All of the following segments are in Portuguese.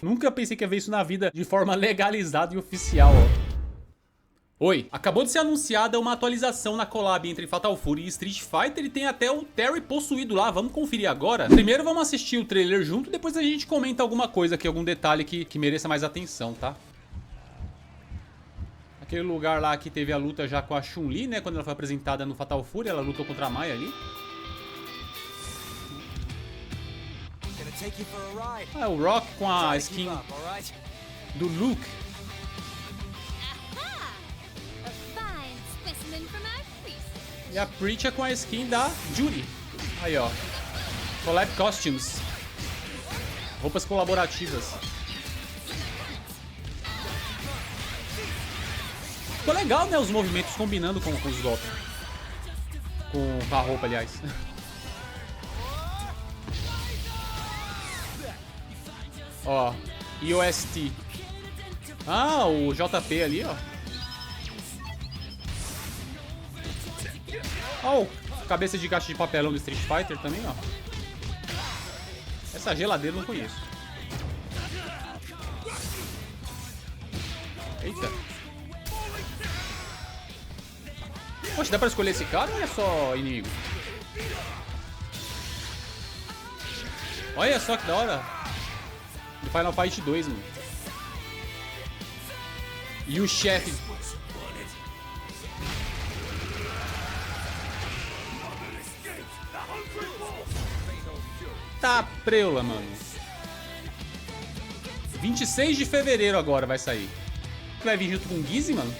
Nunca pensei que ia ver isso na vida de forma legalizada e oficial, ó. Oi, acabou de ser anunciada uma atualização na collab entre Fatal Fury e Street Fighter e tem até o Terry possuído lá, vamos conferir agora? Primeiro vamos assistir o trailer junto, depois a gente comenta alguma coisa aqui, algum detalhe que mereça mais atenção, tá? Aquele lugar lá que teve a luta já com a Chun-Li, né, quando ela foi apresentada no Fatal Fury, ela lutou contra a Mai ali. Ah, o Rock com a skin do Luke. E a Preacher com a skin da Judy. Aí, ó. Collab Costumes. Roupas colaborativas. Ficou legal, né? Os movimentos combinando com os golpes. Com a roupa, aliás. Ó. EOST. Ah, o JP ali, ó. Ó, cabeça de caixa de papelão do Street Fighter também, ó. Essa geladeira eu não conheço. Eita. Poxa, dá pra escolher esse cara ou é só inimigo? Olha só que da hora. Do Final Fight 2, mano. E o chefe. Tá preula, mano. 26 de fevereiro agora vai sair. Vai vir junto com o Gizzy, mano?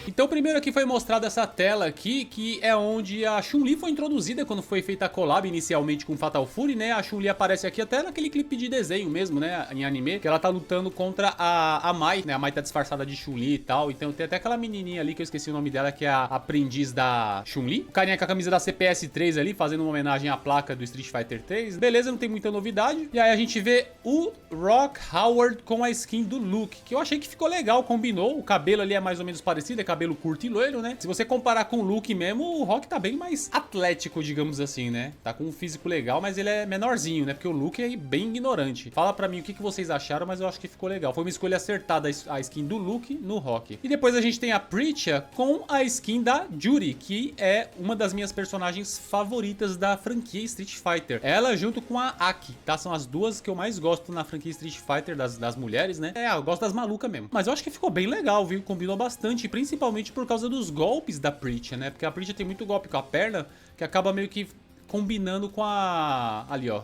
Então primeiro aqui foi mostrada essa tela aqui, que é onde a Chun-Li foi introduzida quando foi feita a collab inicialmente com Fatal Fury, né? A Chun-Li aparece aqui até naquele clipe de desenho mesmo, né? Em anime, que ela tá lutando contra a Mai, né? A Mai tá disfarçada de Chun-Li e tal. Então tem até aquela menininha ali, que eu esqueci o nome dela, que é a aprendiz da Chun-Li. O carinha com a camisa da CPS 3 ali, fazendo uma homenagem à placa do Street Fighter 3. Beleza, não tem muita novidade. E aí a gente vê o Rock Howard com a skin do Luke, que eu achei que ficou legal, combinou. O cabelo ali é mais ou menos parecido, é cabelo curto e loiro, né? Se você comparar com o Luke mesmo, o Rock tá bem mais atlético, digamos assim, né? Tá com um físico legal, mas ele é menorzinho, né? Porque o Luke é bem ignorante. Fala pra mim o que vocês acharam, mas eu acho que ficou legal. Foi uma escolha acertada a skin do Luke no Rock. E depois a gente tem a Preacher com a skin da Judy, que é uma das minhas personagens favoritas da franquia Street Fighter. Ela junto com a Aki, tá? São as duas que eu mais gosto na franquia Street Fighter, das mulheres, né? É, eu gosto das malucas mesmo. Mas eu acho que ficou bem legal, viu? Combinou bastante, principalmente por causa dos golpes da Preacher, né? Porque a Preacher tem muito golpe com a perna, que acaba meio que combinando com a... ali, ó.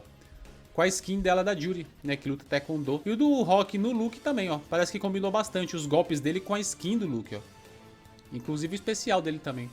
Com a skin dela da Judy, né? Que luta Taekwondo. E o do Rock no Luke também, ó. Parece que combinou bastante os golpes dele com a skin do Luke, ó. Inclusive o especial dele também.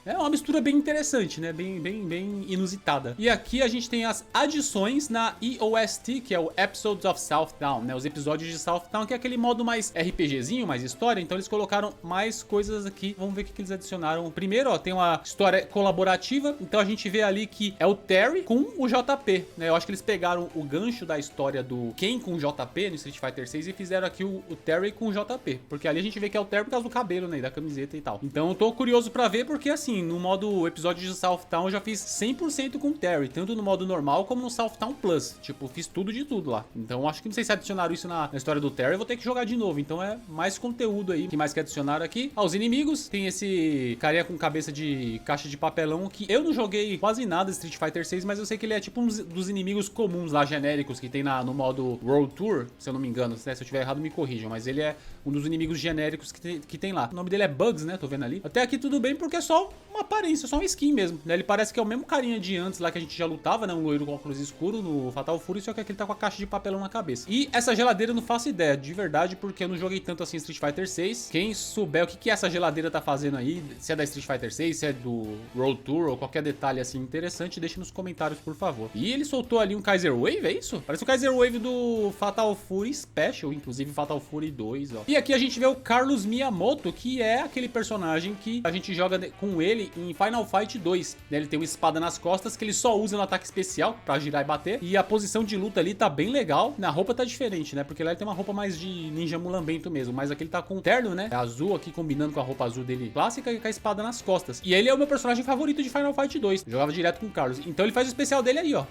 É uma mistura bem interessante, né? Bem inusitada. E aqui a gente tem as adições na EOST, que é o Episodes of Southtown, né? Os episódios de Southtown, que é aquele modo mais RPGzinho, mais história. Então eles colocaram mais coisas aqui. Vamos ver o que eles adicionaram. Primeiro, ó, tem uma história colaborativa. Então a gente vê ali que é o Terry com o JP, né? Eu acho que eles pegaram o gancho da história do Ken com o JP no Street Fighter 6 e fizeram aqui o Terry com o JP. Porque ali a gente vê que é o Terry por causa do cabelo, né? E da camiseta e tal. Então eu tô curioso pra ver, porque assim, no modo episódio de Southtown eu já fiz 100% com o Terry, tanto no modo normal como no Southtown Plus. Tipo, fiz tudo de tudo lá. Então acho que não sei se adicionaram isso na história do Terry, eu vou ter que jogar de novo. Então é mais conteúdo aí. O que mais que adicionaram aqui? Ah, os inimigos. Tem esse carinha com cabeça de caixa de papelão, que eu não joguei quase nada Street Fighter 6, mas eu sei que ele é tipo um dos inimigos comuns lá, genéricos, que tem no modo World Tour, se eu não me engano, né? Se eu tiver errado me corrijam, mas ele é um dos inimigos genéricos que tem lá. O nome dele é Bugs, né? Tô vendo ali. Até aqui tudo bem, porque é só uma aparência, só uma skin mesmo, né? Ele parece que é o mesmo carinha de antes lá que a gente já lutava, né? Um loiro com óculos escuro no Fatal Fury, só que aqui ele tá com a caixa de papelão na cabeça. E essa geladeira eu não faço ideia, de verdade, porque eu não joguei tanto assim Street Fighter 6. Quem souber o que essa geladeira tá fazendo aí, se é da Street Fighter 6, se é do World Tour ou qualquer detalhe assim interessante, deixe nos comentários, por favor. E ele soltou ali um Kaiser Wave, é isso? Parece o Kaiser Wave do Fatal Fury Special, inclusive Fatal Fury 2, ó. E aqui a gente vê o Carlos Miyamoto, que é aquele personagem que a gente joga com ele ele em Final Fight 2, né? Ele tem uma espada nas costas que ele só usa no ataque especial pra girar e bater. E a posição de luta ali tá bem legal. Na roupa tá diferente, né? Porque lá ele tem uma roupa mais de ninja mulambento mesmo. Mas aqui ele tá com terno, né? É azul aqui, combinando com a roupa azul dele clássica e com a espada nas costas. E ele é o meu personagem favorito de Final Fight 2. Eu jogava direto com o Carlos. Então ele faz o especial dele aí, ó.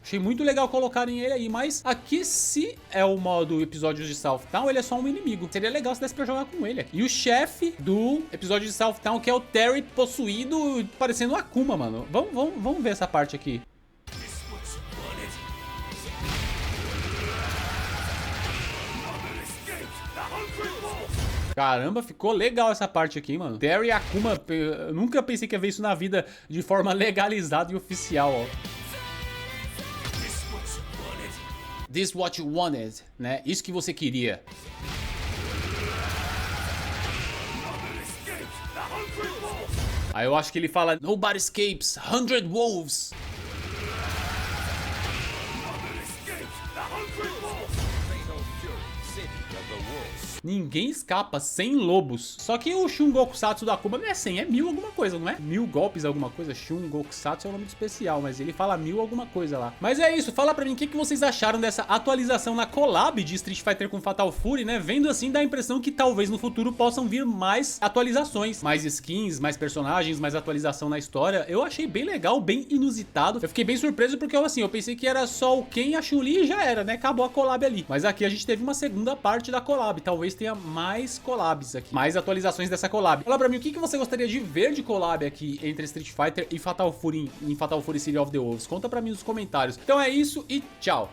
Achei muito legal colocarem ele aí, mas aqui se é o modo episódios de Southtown, ele é só um inimigo. Seria legal se desse pra jogar com ele aqui. E o chefe do episódio de Southtown, que é o Terry possuído, parecendo o Akuma, mano. Vamos ver essa parte aqui. Caramba, ficou legal essa parte aqui, mano. Terry Akuma, eu nunca pensei que ia ver isso na vida de forma legalizada e oficial, ó. This what you wanted, né? Isso que você queria. Aí eu acho que ele fala Nobody escapes, 100 wolves. Ninguém escapa, 100 lobos. Só que o Shun Gokusatsu do Akuma não é 100, é 1000 alguma coisa, não é? 1000 golpes alguma coisa. Shun Gokusatsu é o nome especial, mas ele fala 1000 alguma coisa lá. Mas é isso, fala pra mim o que vocês acharam dessa atualização na collab de Street Fighter com Fatal Fury, né? Vendo assim, dá a impressão que talvez no futuro possam vir mais atualizações. Mais skins, mais personagens, mais atualização na história. Eu achei bem legal, bem inusitado. Eu fiquei bem surpreso porque eu pensei que era só o Ken e a Chun-Li e já era, né? Acabou a collab ali. Mas aqui a gente teve uma segunda parte da collab. Talvez tenha mais collabs aqui, mais atualizações dessa collab. Fala pra mim o que você gostaria de ver de collab aqui entre Street Fighter e Fatal Fury em Fatal Fury City of the Wolves. Conta pra mim nos comentários. Então é isso e tchau!